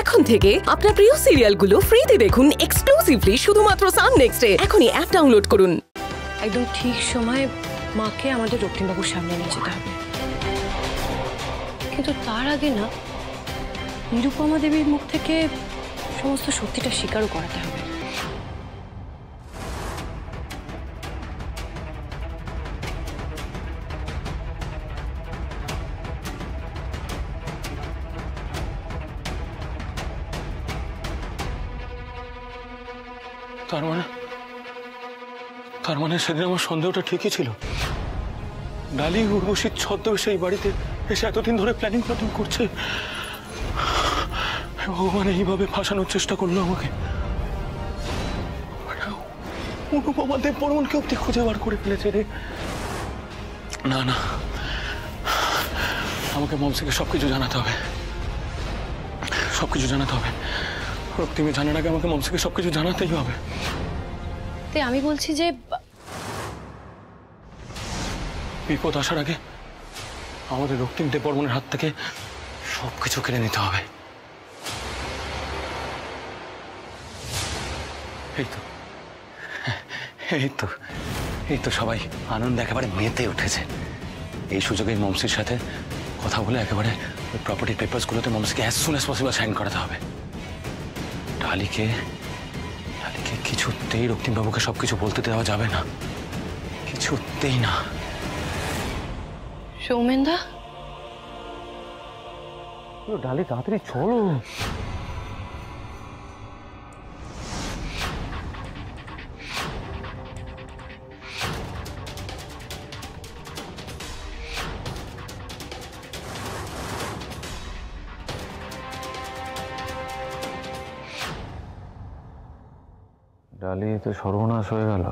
এখন থেকে আপনার প্রিয় সিরিয়ালগুলো ফ্রিতে দেখুন এক্সক্লুসিভলি শুধুমাত্র সান নেক্সটে। এখনই অ্যাপ ডাউনলোড করুন। একদম ঠিক সময়ে মাকে আমাদের রক্তিমবাবুর সামনে নিয়ে যেতে হবে, কিন্তু তার আগে না নিরুপমা দেবীর মুখ থেকে সমস্ত সত্যিটা স্বীকারও করাতে হবে। তার মানে সেদিন আমার সন্দেহটা ঠিকই ছিল। ডালি উর্বশীর ছদ্মবেশে এই বাড়িতে এসে এতদিন ধরে প্ল্যানিং করছে। ভগবান এইভাবে ফাঁসানোর চেষ্টা করলো আমাকে। অনুপমা দেব বর্মনকে অব্দি খুঁজে বার করে ফেলেছে রে। না না, আমাকে মমসিকে সবকিছু জানাতে হবে, সবকিছু জানাতে হবে। রক্তিমে জানার আগে আমাকে মমসিকে সবকিছু জানাতেই হবে। তাই আমি বলছি যে বিপদ আসার আগে আমাদের রক্তিম দেব বর্মনের হাত থেকে সবকিছু কেড়ে নিতে হবে। এই তো সবাই আনন্দ একেবারে মেতে উঠেছে। এই সুযোগে মমসির সাথে কথা বলে একেবারে প্রপার্টি পেপারসগুলোতে মমসিকে as soon as possible sign করাতে হবে। ডালিকে কিছুতেই রক্তিমবাবুকে সবকিছু বলতে দেওয়া যাবে না, কিছুতেই না। সৌমেনদা, ডালি তাড়াতাড়ি চলো। ডালি তো সর্বনাশ হয়ে গেল।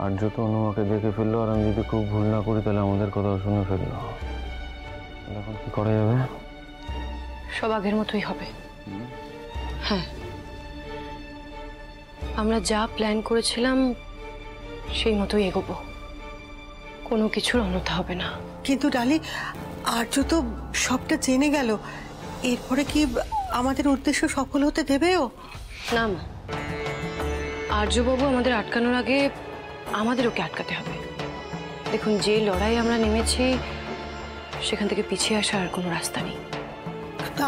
আর্য তো অনুমাকে দেখে ফেললো, আর আমি যদি খুব ভুল না করি তাহলে আমাদের কথা শুনে ফেললো। এখন কি করা যাবে? সব আগের মতোই হবে। হ্যাঁ, আমরা যা প্ল্যান করেছিলাম সেই মতোই এগোবো, কোনো কিছুর অন্যথা হবে না। কিন্তু ডালি, আর্য তো সবটা জেনে গেল, এরপরে কি আমাদের উদ্দেশ্য সফল হতে দেবেও? না মা, আর্যবাবু আমাদের আটকানোর আগে আমাদের ওকে আটকাতে হবে। দেখুন, যে লড়াই আমরা নেমেছি সেখান থেকে পিছিয়ে আসার আর কোনো রাস্তা নেই।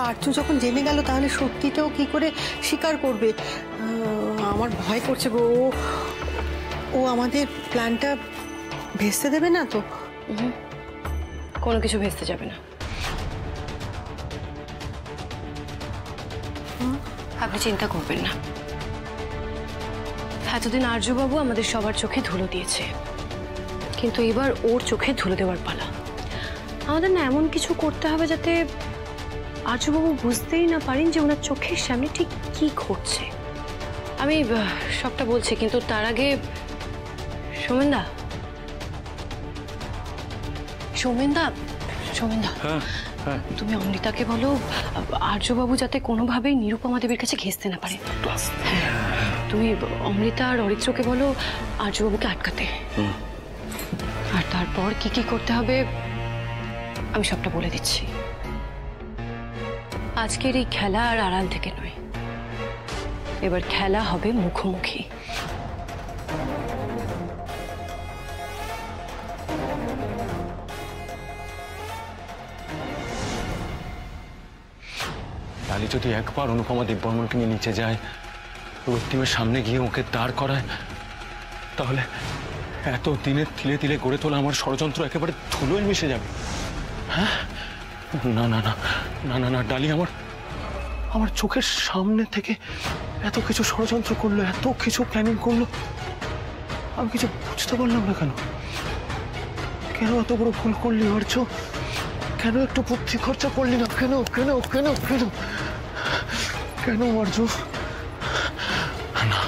আর্য যখন জেনে গেল তাহলে সত্যিটাও কি করে স্বীকার করবে? আমার ভয় করছে গো, ও আমাদের প্ল্যানটা ভেস্তে দেবে না তো? কোনো কিছু ভেস্তে যাবে না, আপনি চিন্তা করবেন না। এতদিন আর্যবাবু আমাদের সবার চোখে ধুলো দিয়েছে, কিন্তু এবার ওর চোখে ধুলো দেওয়ার পালা। আমাদের না এমন কিছু করতে হবে যাতে আর্যবাবু বুঝতেই না পারেন যে ওনার চোখের সামনে ঠিক কি ঘটছে। আমি সবটা বলছি, কিন্তু তার আগে সৌমেনদা, তুমি অমৃতাকে বলো আর্যবাবু যাতে কোনোভাবেই নিরুপমা দেবীর কাছে ঘেঁষতে না পারে। তুমি অমৃতা আর অরিত্রকে বলো আর্যবাবুকে আটকাতে। আর তারপর কি কি করতে হবে আমি সবটা বলে দিচ্ছি। আজকের এই খেলা আর আড়াল থেকে নয়, এবার খেলা হবে মুখোমুখি। ডালি যদি একবার অনুপমা দেব বর্মনকে নিয়ে নিচে যায়, রক্তিমের সামনে গিয়ে ওকে দাঁড় করায়, তাহলে এত দিনের তিলে তিলে গড়ে তোলা আমার ষড়যন্ত্র একেবারে ধুলোয় মিশে যাবে। হ্যাঁ, না না না না না না, ডালি আমার চোখের সামনে থেকে এত কিছু ষড়যন্ত্র করলো, এত কিছু প্ল্যানিং করলো, আমি কিছু বুঝতে পারলাম না। কেন এত বড় ভুল করলি আর্য? কেন একটু বুদ্ধি খরচা করলি না? কেন কেন কেন কেন কেন আর্য? না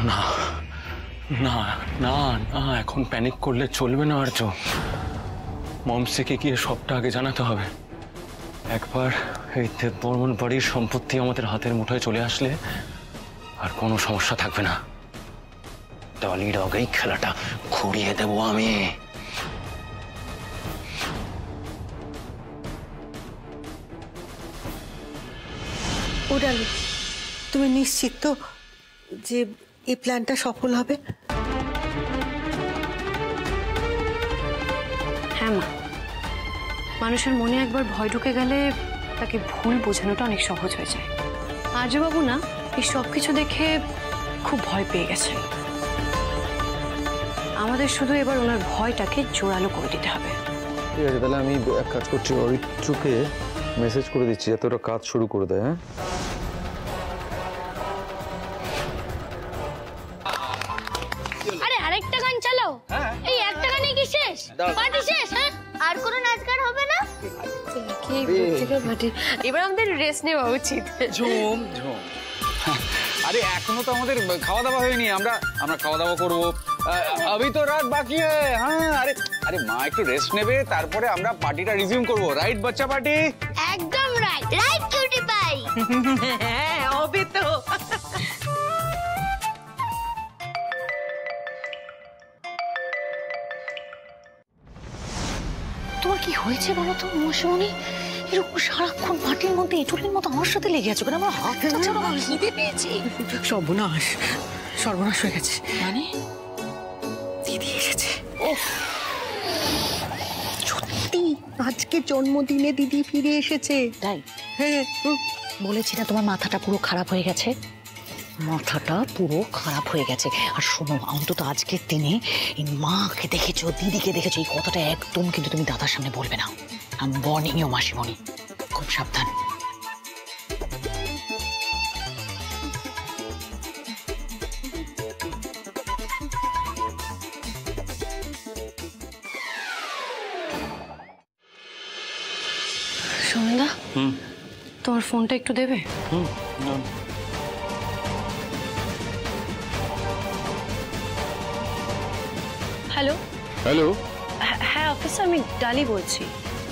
না না না না, এখন প্যানিক করলে চলবে না আর্য। মমসিকে গিয়ে সবটা আগে জানাতে হবে। একবার এই দেব বর্মন বাড়ির সম্পত্তি আমাদের হাতের মুঠোয় চলে আসলে আর কোনো সমস্যা থাকবে না। ডালির আগেই খেলাটা ঘুরিয়ে দেবো আমি। ও ডার্লিং, তুমি নিশ্চিত তো যে এই প্ল্যানটা সফল হবে? হ্যাঁ মা, মানুষের মনে একবার ভয় ঢুকে গেলে তাকে ভুল বোঝানোটা অনেক সহজ হয়ে যায়। আর্যবাবু না এই সব কিছু দেখে খুব ভয় পেয়ে গেছেন। আমাদের শুধু এবার ওনার ভয়টাকে জোরালো করে দিতে হবে। ঠিক আছে, তাহলে আমি এক কাজ করছি, অরিত্রুকে মেসেজ করে দিচ্ছি যাতে ওরা কাজ শুরু করে দেয়। হ্যাঁ, আরে আরেকটা গান চালাও। এই একটা গানে কি শেষ? পার্টি শেষ? হ্যাঁ, আর কোনো নাচ গান হবে না? এবার আমাদের রেস্ট নেওয়া উচিত। ঝুম ঝুম, আরে এখনো তো আমাদের খাওয়া দাওয়া হয়নি। আমরা খাওয়া দাওয়া করবো। अभी तो रात बाकी है। हाँ, अरे মা একটু রেস্ট নেবে, তারপরে আমরা পার্টিটা রিজিউম করবো। রাইট বাচ্চা পার্টি? একদম রাইট, রাইট কিউটি পাই। হ্যাঁ হবে তো। তোমার কি হয়েছে বলো তো মৌসুমী? এরকম সারাক্ষণ মাটির মধ্যে এঁটুলের মতো আমার সাথে লেগে আছো কেন? আমার হাত ছাড়া আমার খিদে পেয়েছে। সর্বনাশ, সর্বনাশ হয়ে গেছে। মানে দিদি এসেছে। সত্যি আজকে জন্মদিনে দিদি ফিরে এসেছে। তাই? হ্যাঁ, বলেছি না তোমার মাথাটা পুরো খারাপ হয়ে গেছে। মাথাটা পুরো খারাপ হয়ে গেছে। আর শোনো, অন্তত আজকের দিনে এই মাকে দেখেছো, দিদিকে দেখেছো, এই কথাটা একদম কিন্তু তুমি দাদার সামনে বলবে না। আমি বর্নিং ইউ মাসিমণি, খুব সাবধান। সন্ধ্যা, তোমার ফোনটা একটু দেবে? হ্যালো। হ্যালো। হ্যাঁ অফিসার, আমি ডালি বলছি।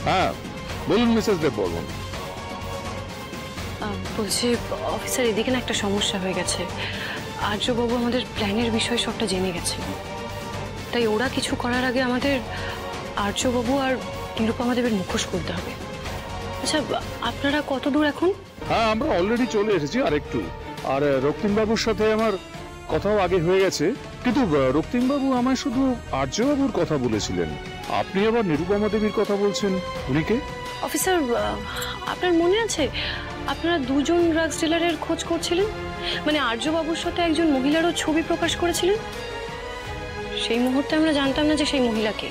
হ্যাঁ বলুন মিসেস দেব, বলুন। বলছি অফিসার, এদিকে না একটা সমস্যা হয়ে গেছে। আর্যবাবু আমাদের প্ল্যানের বিষয়ে সবটা জেনে গেছে, তাই ওরা কিছু করার আগে আমাদের আর্যবাবু আর নিরুপমা দেবের মুখোশ করতে হবে। আচ্ছা, আপনারা কত দূর এখন? হ্যাঁ, আমরা অলরেডি চলে এসেছি। আর একটু, আর রক্তিমবাবুর সাথে আমার কথাও আগে হয়ে গেছে, কিন্তু রক্তিমবাবু আমায় শুধু আর্যবাবুর কথা বলেছিলেন। আপনি আবার নিরুপমা দেবীর কথা বলছেন, উনি কে? অফিসার, আপনার মনে আছে আপনারা দুজন ড্রাগস ডিলারের খোঁজ করছিলেন? মানে আর্যবাবুর সাথে একজন মহিলারও ছবি প্রকাশ করেছিলেন। সেই মুহূর্তে আমরা জানতাম না যে সেই মহিলাকে।